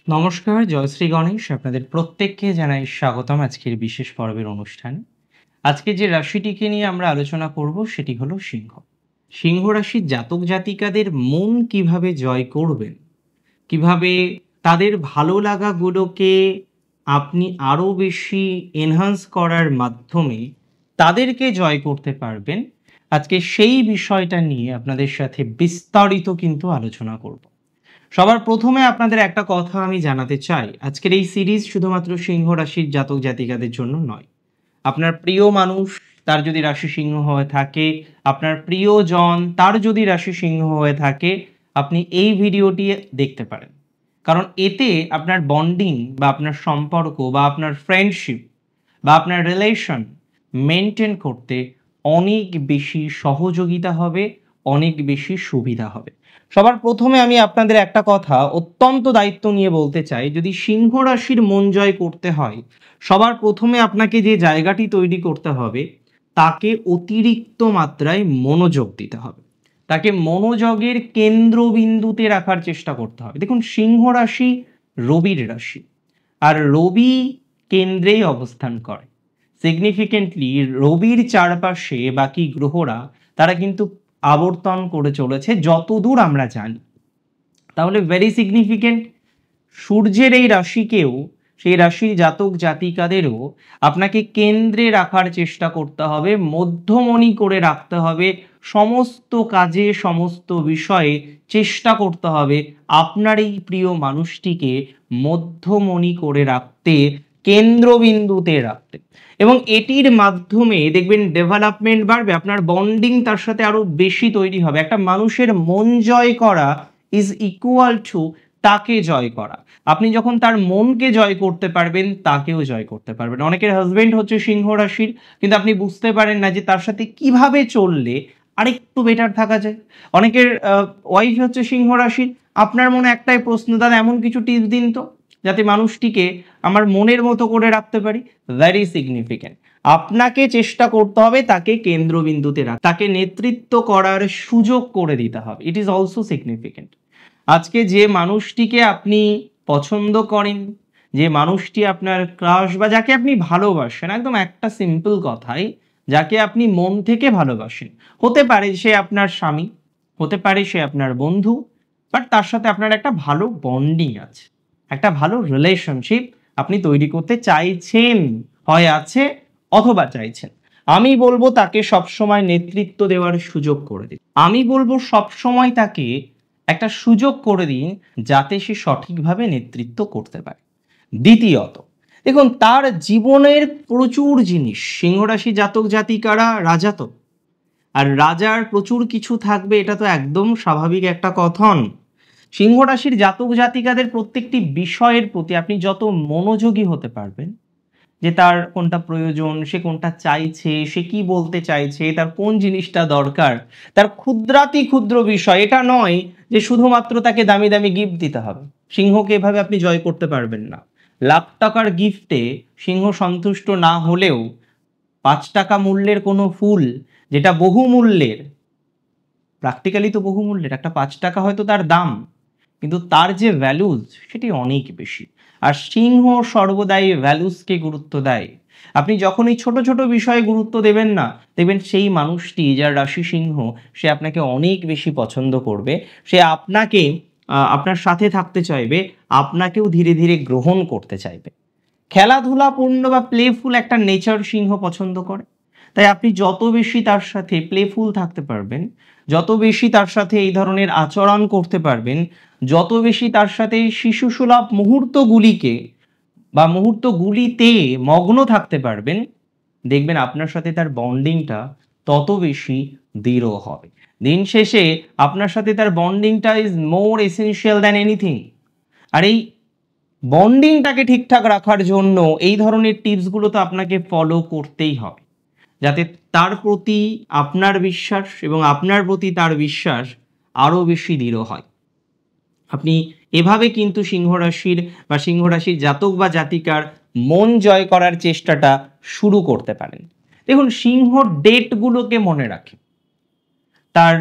নমস্কার, জয়শ্রী গণেশ। আপনাদের প্রত্যেককে জানাই স্বাগতম আজকের বিশেষ পর্বের অনুষ্ঠানে। আজকে যে রাশিটিকে নিয়ে আমরা আলোচনা করব সেটি হলো সিংহ। সিংহ রাশির জাতক জাতিকাদের মন কিভাবে জয় করবেন, কিভাবে তাদের ভালো লাগাগুলোকে আপনি আরও বেশি এনহান্স করার মাধ্যমে তাদেরকে জয় করতে পারবেন, আজকে সেই বিষয়টা নিয়ে আপনাদের সাথে বিস্তারিত কিন্তু আলোচনা করব। সবার প্রথমে আপনাদের একটা কথা আমি জানাতে চাই, আজকের এই সিরিজ শুধুমাত্র সিংহ রাশির জাতক জাতিকাদের জন্য নয়। আপনার প্রিয় মানুষ, তার যদি রাশি সিংহ হয়ে থাকে, আপনার প্রিয়জন তার যদি রাশি সিংহ হয়ে থাকে, আপনি এই ভিডিওটি দেখতে পারেন। কারণ এতে আপনার বন্ডিং বা আপনার সম্পর্ক বা আপনার ফ্রেন্ডশিপ বা আপনার রিলেশন মেনটেন করতে অনেক বেশি সহযোগিতা হবে, অনেক বেশি সুবিধা হবে। সবার প্রথমে আমি আপনাদের একটা কথা অত্যন্ত দায়িত্ব নিয়ে বলতে চাই, যদি সিংহ রাশির মন জয় করতে হয়, সবার প্রথমে আপনাকে যে জায়গাটি তৈরি করতে হবে, তাকে অতিরিক্ত মাত্রায় মনোযোগ দিতে হবে, তাকে মনোযোগের কেন্দ্রবিন্দুতে রাখার চেষ্টা করতে হবে। দেখুন, সিংহ রাশি রবির রাশি, আর রবি কেন্দ্রেই অবস্থান করে। সিগনিফিকেন্টলি রবির চারপাশে বাকি গ্রহরা তারা কিন্তু আবর্তন করে চলেছে যতদূর আমরা জানি। তাহলে ভেরি সিগনিফিকেন্ট, সূর্যের এই রাশিকেও, সেই রাশির জাতক জাতিকাদেরও আপনাকে কেন্দ্রে রাখার চেষ্টা করতে হবে, মধ্যমণি করে রাখতে হবে। সমস্ত কাজে, সমস্ত বিষয়ে চেষ্টা করতে হবে আপনার এই প্রিয় মানুষটিকে মধ্যমণি করে রাখতে, কেন্দ্রবিন্দুতে রাখতে। এবং এটির মাধ্যমে দেখবেন ডেভেলপমেন্ট বাড়বে, আপনার বন্ডিং তার সাথে আরো বেশি তৈরি হবে। একটা মানুষের মন জয় করা ইজ ইকুয়াল টু তাকে জয় করা। আপনি যখন তার মনকে জয় করতে পারবেন, তাকেও জয় করতে পারবেন। অনেকের হাজবেন্ড হচ্ছে সিংহ রাশির, কিন্তু আপনি বুঝতে পারেন না যে তার সাথে কিভাবে চললে আরেকটু বেটার থাকা যায়। অনেকের ওয়াইফ হচ্ছে সিংহ রাশির, আপনার মনে একটাই প্রশ্ন, দাদা এমন কিছু টিপস দিন তো যাতে মানুষটিকে আমার মনের মতো করে রাখতে পারি। ভেরি সিগনিফিক্যান্ট, আপনাকে চেষ্টা করতে হবে তাকে কেন্দ্রবিন্দুতে রাখতে, তাকে নেতৃত্ব করার সুযোগ করে দিতে হবে। It is also significant. আজকে যে মানুষটিকে আপনি পছন্দ করেন, যে মানুষটি আপনার ক্রাশ বা যাকে আপনি ভালোবাসেন, একদম একটা সিম্পল কথাই, যাকে আপনি মন থেকে ভালোবাসেন, হতে পারে সে আপনার স্বামী, হতে পারে সে আপনার বন্ধু, বাট তার সাথে আপনার একটা ভালো বন্ডিং আছে, একটা ভালো রিলেশনশিপ আপনি তৈরি করতে চাইছেন, হয় আছে অথবা চাইছেন। আমি বলবো তাকে সবসময় নেতৃত্ব দেওয়ার সুযোগ করে দিন। আমি বলবো সবসময় তাকে একটা সুযোগ করে দিন যাতে সে সঠিকভাবে নেতৃত্ব করতে পারে। দ্বিতীয়ত, দেখুন তার জীবনের প্রচুর জিনিস, সিংহরাশি জাতক জাতিকারা রাজা তো, আর রাজার প্রচুর কিছু থাকবে, এটা তো একদম স্বাভাবিক একটা কথন। সিংহ রাশির জাতক জাতিকাদের প্রত্যেকটি বিষয়ের প্রতি আপনি যত মনোযোগী হতে পারবেন, যে তার কোনটা প্রয়োজন, সে কোনটা চাইছে, সে কি বলতে চাইছে, তার কোন জিনিসটা দরকার, তার ক্ষুদ্রাতি ক্ষুদ্র বিষয়, এটা নয় যে শুধুমাত্র তাকে দামি দামি গিফট দিতে হবে। সিংহকে এভাবে আপনি জয় করতে পারবেন না। লাখ টাকার গিফটে সিংহ সন্তুষ্ট না হলেও 5 টাকা মূল্যের কোনো ফুল, যেটা বহু মূল্যের, প্র্যাকটিক্যালি তো বহু মূল্যের, একটা 5 টাকা হয়তো তার দাম, কিন্তু তার যে ভ্যালুজ সেটি অনেক বেশি। আর সিংহ সর্বদাই ভ্যালুজকে গুরুত্ব দেয়। আপনি যখন এই ছোট ছোট বিষয়ে গুরুত্ব দেবেন না, দেখবেন সেই মানুষটি, যার রাশি সিংহ, সে আপনাকে অনেক বেশি পছন্দ করবে, সে আপনাকে আপনার সাথে থাকতে চাইবে, আপনাকেও ধীরে ধীরে গ্রহণ করতে চাইবে। খেলাধুলাপূর্ণ বা প্লেফুল একটা নেচার সিংহ পছন্দ করে। তাই আপনি যত বেশি তার সাথে প্লেফুল থাকতে পারবেন, যত বেশি তার সাথে এই ধরনের আচরণ করতে পারবেন, যত বেশি তার সাথে শিশুসুলভ মুহূর্তগুলিকে বা মুহূর্তগুলিতে মগ্ন থাকতে পারবেন, দেখবেন আপনার সাথে তার বন্ডিংটা তত বেশি দৃঢ় হবে। দিন শেষে আপনার সাথে তার বন্ডিংটা is more essential than anything. আর এই বন্ডিংটাকে ঠিকঠাক রাখার জন্য এই ধরনের টিপসগুলো তো আপনাকে ফলো করতেই হবে, যাতে তার প্রতি আপনার বিশ্বাস এবং আপনার প্রতি তার বিশ্বাস আরও বেশি দৃঢ় হয়। আপনি এভাবে কিন্তু সিংহ রাশির জাতক বা জাতিকার মন জয় করার চেষ্টাটা শুরু করতে পারেন। দেখুন, সিংহ ডেটগুলোকে মনে রাখে, তার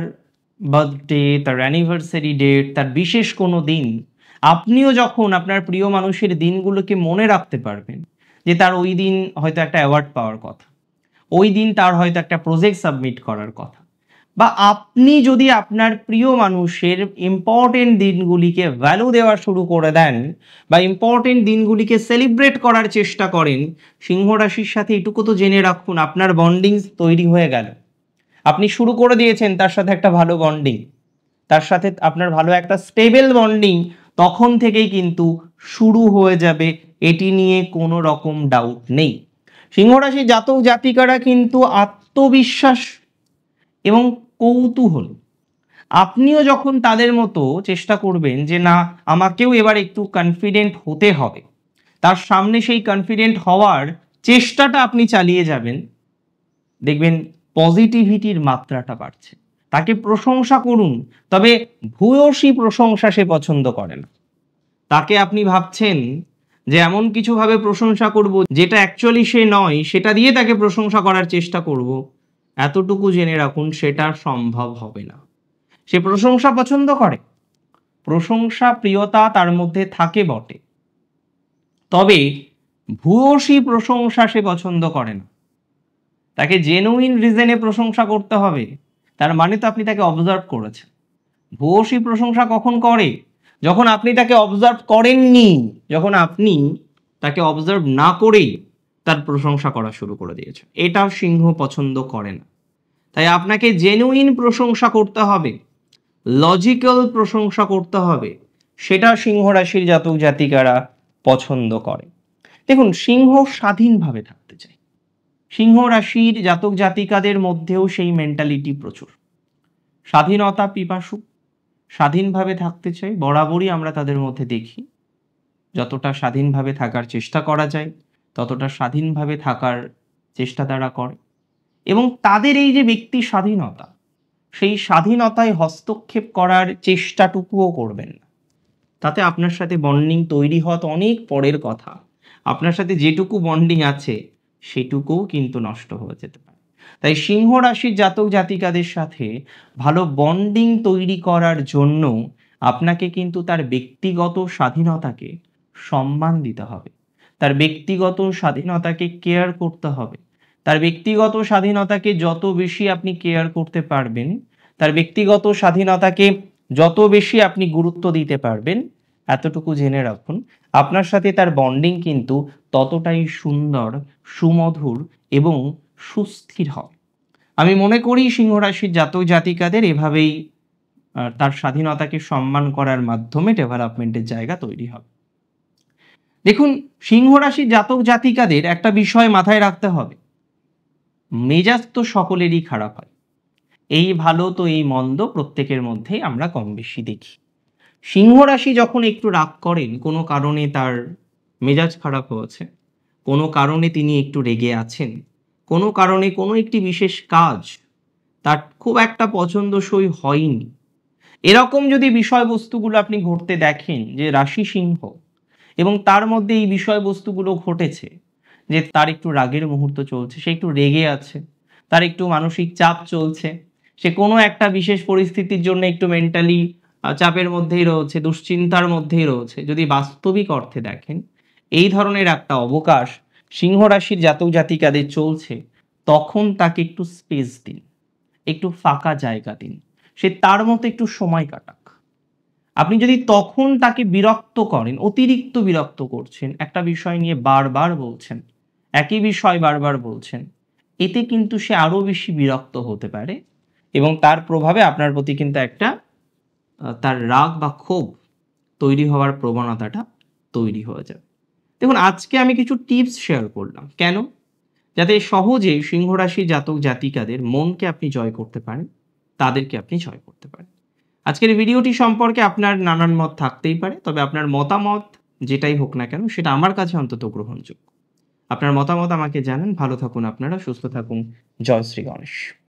বার্থডে, তার অ্যানিভার্সারি ডেট, তার বিশেষ কোনো দিন আপনিও যখন আপনার প্রিয় মানুষের দিনগুলোকে মনে রাখতে পারবেন, যে তার ওই দিন হয়তো একটা অ্যাওয়ার্ড পাওয়ার কথা, ওই দিন তার হয়তো একটা প্রজেক্ট সাবমিট করার কথা, বা আপনি যদি আপনার প্রিয় মানুষের ইম্পর্টেন্ট দিনগুলিকে ভ্যালু দেওয়া শুরু করে দেন বা ইম্পর্টেন্ট দিনগুলিকে সেলিব্রেট করার চেষ্টা করেন, সিংহ রাশির সাথে এটুকু তো জেনে রাখুন, আপনার বন্ডিং তৈরি হয়ে গেল। আপনি শুরু করে দিয়েছেন তার সাথে একটা ভালো বন্ডিং, তার সাথে আপনার ভালো একটা স্টেবল বন্ডিং তখন থেকেই কিন্তু শুরু হয়ে যাবে, এটি নিয়ে কোনো রকম ডাউট নেই। সিংহ রাশি জাতক জাতিকারা কিন্তু আত্মবিশ্বাস এবং কৌতূহল, আপনিও যখন তাদের মতো চেষ্টা করবেন যে না আমাকেও এবার একটু কনফিডেন্ট হতে হবে, তার সামনে সেই কনফিডেন্ট হওয়ার চেষ্টাটা আপনি চালিয়ে যাবেন, দেখবেন পজিটিভিটির মাত্রাটা বাড়ছে। তাকে প্রশংসা করুন, তবে ভূয়সী প্রশংসা সে পছন্দ করে না। তাকে আপনি ভাবছেন যে এমন কিছুভাবে প্রশংসা করব যেটা অ্যাকচুয়ালি সে নয়, সেটা দিয়ে তাকে প্রশংসা করার চেষ্টা করব, এতটুকু জেনে রাখুন সেটা সম্ভব হবে না। সে প্রশংসা পছন্দ করে, প্রশংসা প্রিয়তা তার মধ্যে থাকে বটে, তবে ভূয়সী প্রশংসা সে পছন্দ করে না। তাকে জেনুইন রিজনে প্রশংসা করতে হবে, তার মানে তো আপনি তাকে অবজার্ভ করেছেন। ভূয়সী প্রশংসা কখন করে? যখন আপনি তাকে অবজার্ভ করেননি, যখন আপনি তাকে অবজার্ভ না করেই তার প্রশংসা করা শুরু করে দিয়েছেন। এটাও সিংহ পছন্দ করে না। তাই আপনাকে জেনুইন প্রশংসা করতে হবে, লজিক্যাল প্রশংসা করতে হবে, সেটা সিংহ রাশির জাতক জাতিকারা পছন্দ করে। দেখুন, সিংহ স্বাধীনভাবে থাকতে চায়। সিংহ রাশির জাতক জাতিকাদের মধ্যেও সেই মেন্টালিটি প্রচুর। স্বাধীনতা পিপাসু, স্বাধীনভাবে থাকতে চাই, বরাবরই আমরা তাদের মধ্যে দেখি। যতটা স্বাধীনভাবে থাকার চেষ্টা করা যায় ততটা স্বাধীনভাবে থাকার চেষ্টা তারা করে, এবং তাদের এই যে ব্যক্তি স্বাধীনতা, সেই স্বাধীনতায় হস্তক্ষেপ করার চেষ্টাটুকুও করবেন না। তাতে আপনার সাথে বন্ডিং তৈরি হওয়া তো অনেক পরের কথা, আপনার সাথে যেটুকু বন্ডিং আছে সেটুকুও কিন্তু নষ্ট হয়ে যেতে পারে। তাই সিংহ রাশির জাতক জাতিকাদের সাথে ভালো বন্ডিং তৈরি করার জন্য আপনাকে কিন্তু তার ব্যক্তিগত স্বাধীনতাকে সম্মান দিতে হবে, তার ব্যক্তিগত স্বাধীনতাকে কেয়ার করতে হবে। তার ব্যক্তিগত স্বাধীনতাকে যত বেশি আপনি কেয়ার করতে পারবেন, তার ব্যক্তিগত স্বাধীনতাকে যত বেশি আপনি গুরুত্ব দিতে পারবেন, এতটুকু জেনে রাখুন আপনার সাথে তার বন্ডিং কিন্তু ততটাই সুন্দর, সুমধুর এবং সুস্থির হয়। আমি মনে করি সিংহ রাশির জাতক জাতিকাদের এভাবেই তার স্বাধীনতাকে সম্মান করার মাধ্যমে ডেভেলপমেন্টের জায়গা তৈরি হবে। দেখুন, সিংহ রাশির জাতক জাতিকাদের একটা বিষয় মাথায় রাখতে হবে, মেজাজ তো সকলেরই খারাপ হয়, এই ভালো তো এই মন্দ প্রত্যেকের মধ্যেই আমরা কম বেশি দেখি। সিংহ রাশি যখন একটু রাগ করেন, কোনো কারণে তার মেজাজ খারাপ হয়েছে, কোনো কারণে তিনি একটু রেগে আছেন, কোনো কারণে কোনো একটি বিশেষ কাজ তার খুব একটা পছন্দসই হয়নি, এরকম যদি বিষয়বস্তুগুলো আপনি ঘটতে দেখেন যে রাশি সিংহ, এবং তার মধ্যে এই বিষয়বস্তুগুলো ঘটেছে যে তার একটু রাগের মুহূর্ত চলছে, সে একটু রেগে আছে, তার একটু মানসিক চাপ চলছে, সে কোনো একটা বিশেষ পরিস্থিতির জন্য একটু মেন্টালি চাপের মধ্যেই রয়েছে, দুশ্চিন্তার মধ্যেই রয়েছে, যদি বাস্তবিক অর্থে দেখেন এই ধরনের একটা অবকাশ সিংহ রাশির জাতক জাতিকাদের চলছে, তখন তাকে একটু স্পেস দিন, একটু ফাঁকা জায়গা দিন, সে তার মতো একটু সময় কাটাক। আপনি যদি তখন তাকে বিরক্ত করেন, অতিরিক্ত বিরক্ত করছেন, একটা বিষয় নিয়ে বারবার বলছেন, একই বিষয় বারবার বলছেন, এতে কিন্তু সে আরো বেশি বিরক্ত হতে পারে, এবং তার প্রভাবে আপনার প্রতি কিন্তু একটা তার রাগ বা ক্ষোভ তৈরি হওয়ার প্রবণতাটা তৈরি হয়ে যাবে। দেখুন, আজকে আমি কিছু টিপস শেয়ার করলাম, কেন? যাতে সহজে সিংহ রাশির জাতক জাতিকাদের মনকে আপনি জয় করতে পারেন, তাদেরকে আপনি জয় করতে পারেন। আজকের ভিডিওটি সম্পর্কে আপনার নানান মত থাকতেই পারে, তবে আপনার মতামত যেটাই হোক না কেন সেটা আমার কাছে অন্তত গ্রহণযোগ্য। আপনার মতামত আমাকে জানান। ভালো থাকুন আপনারা, সুস্থ থাকুন। জয় শ্রী গণেশ।